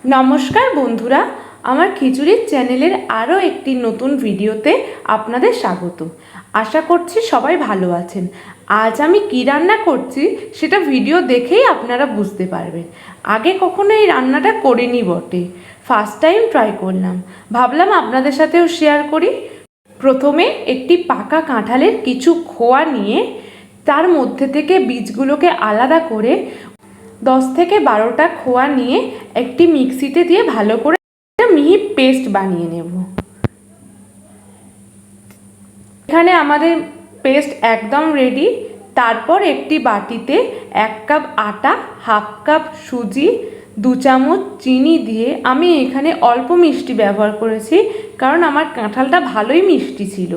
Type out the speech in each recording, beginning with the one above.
নমস্কার বন্ধুরা, আমার খিচুড়ির চ্যানেলের আরও একটি নতুন ভিডিওতে আপনাদের স্বাগত। আশা করছি সবাই ভালো আছেন। আজ আমি কী রান্না করছি সেটা ভিডিও দেখেই আপনারা বুঝতে পারবেন। আগে কখনো এই রান্নাটা করিনি বটে, ফার্স্ট টাইম ট্রাই করলাম, ভাবলাম আপনাদের সাথেও শেয়ার করি। প্রথমে একটি পাকা কাঁঠালের কিছু খোয়া নিয়ে তার মধ্যে থেকে বীজগুলোকে আলাদা করে 10 থেকে 12টা খোয়া নিয়ে একটি মিক্সিতে দিয়ে ভালো করে মিহি পেস্ট বানিয়ে নেব। এখানে আমাদের পেস্ট একদম রেডি। তারপর একটি বাটিতে 1 কাপ আটা, হাফ কাপ সুজি, 2 চামচ চিনি দিয়ে, আমি এখানে অল্প মিষ্টি ব্যবহার করেছি কারণ আমার কাঁঠালটা ভালোই মিষ্টি ছিল।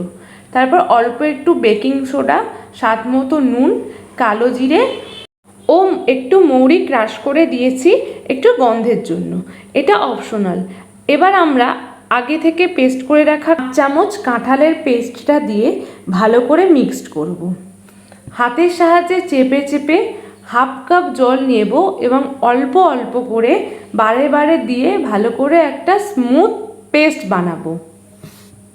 তারপর অল্প একটু বেকিং সোডা, স্বাদ মতো নুন, কালো জিরে ও একটু মৌরি ক্রাশ করে দিয়েছি একটু গন্ধের জন্য, এটা অপশনাল। এবার আমরা আগে থেকে পেস্ট করে রাখা চামচ কাঁঠালের পেস্টটা দিয়ে ভালো করে মিক্সড করব। হাতের সাহায্যে চেপে চেপে হাফ কাপ জল নেব এবং অল্প অল্প করে বারে বারে দিয়ে ভালো করে একটা স্মুথ পেস্ট বানাবো।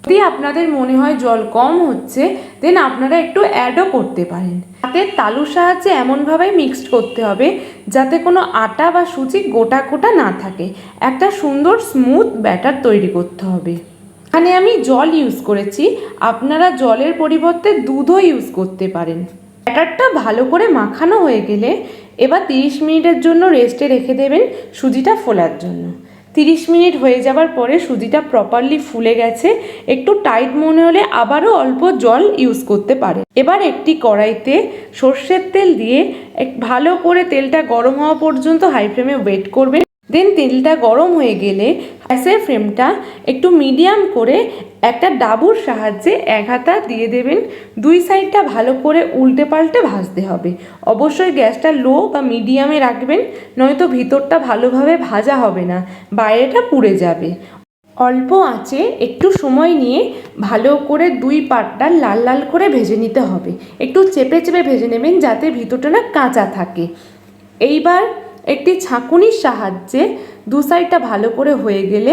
যদি আপনাদের মনে হয় জল কম হচ্ছে, দেন আপনারা একটু অ্যাডও করতে পারেন। হাতের তালুর সাহায্যে এমনভাবে মিক্সড করতে হবে যাতে কোনো আটা বা সুজি গোটা গোটা না থাকে। একটা সুন্দর স্মুথ ব্যাটার তৈরি করতে হবে। এখানে আমি জল ইউজ করেছি, আপনারা জলের পরিবর্তে দুধও ইউজ করতে পারেন। ব্যাটারটা ভালো করে মাখানো হয়ে গেলে এবার 30 মিনিটের জন্য রেস্টে রেখে দেবেন সুজিটা ফোলার জন্য। 30 মিনিট হয়ে যাবার পরে সুজিটা প্রপারলি ফুলে গেছে। একটু টাইট মনে হলে আবারও অল্প জল ইউজ করতে পারে। এবার একটি কড়াইতে সর্ষের তেল দিয়ে ভালো করে তেলটা গরম হওয়া পর্যন্ত হাই ফ্লেমে ওয়েট করবেন। দেন তেলটা গরম হয়ে গেলে গ্যাসের ফ্লেমটা একটু মিডিয়াম করে একটা ডাবুর সাহায্যে এক হাতা দিয়ে দেবেন। দুই সাইডটা ভালো করে উল্টে পাল্টে ভাজতে হবে। অবশ্যই গ্যাসটা লো বা মিডিয়ামে রাখবেন, নয়তো ভিতরটা ভালোভাবে ভাজা হবে না, বাইরেটা পুড়ে যাবে। অল্প আঁচে একটু সময় নিয়ে ভালো করে দুই পাটটা লাল লাল করে ভেজে নিতে হবে। একটু চেপে চেপে ভেজে নেবেন যাতে ভিতরটা না কাঁচা থাকে। এইবার একটি ছাঁকুনির সাহায্যে দু সাইডটা ভালো করে হয়ে গেলে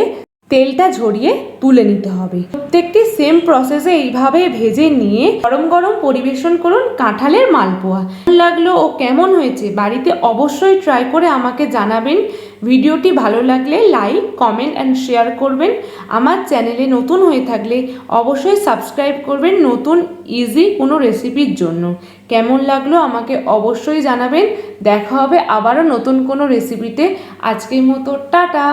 তেলটা ঝরিয়ে তুলে নিতে হবে। প্রত্যেকটি সেম প্রসেসে এইভাবে ভেজে নিয়ে গরম গরম পরিবেশন করুন কাঁঠালের মালপোয়া। কেমন লাগলো ও কেমন হয়েছে বাড়িতে অবশ্যই ট্রাই করে আমাকে জানাবেন। ভিডিওটি ভালো লাগলে লাইক, কমেন্ট অ্যান্ড শেয়ার করবেন। আমার চ্যানেলে নতুন হয়ে থাকলে অবশ্যই সাবস্ক্রাইব করবেন নতুন ইজি কোনো রেসিপির জন্য। কেমন লাগলো আমাকে অবশ্যই জানাবেন। দেখা হবে আবারও নতুন কোনো রেসিপিতে। আজকের মতো টাটা।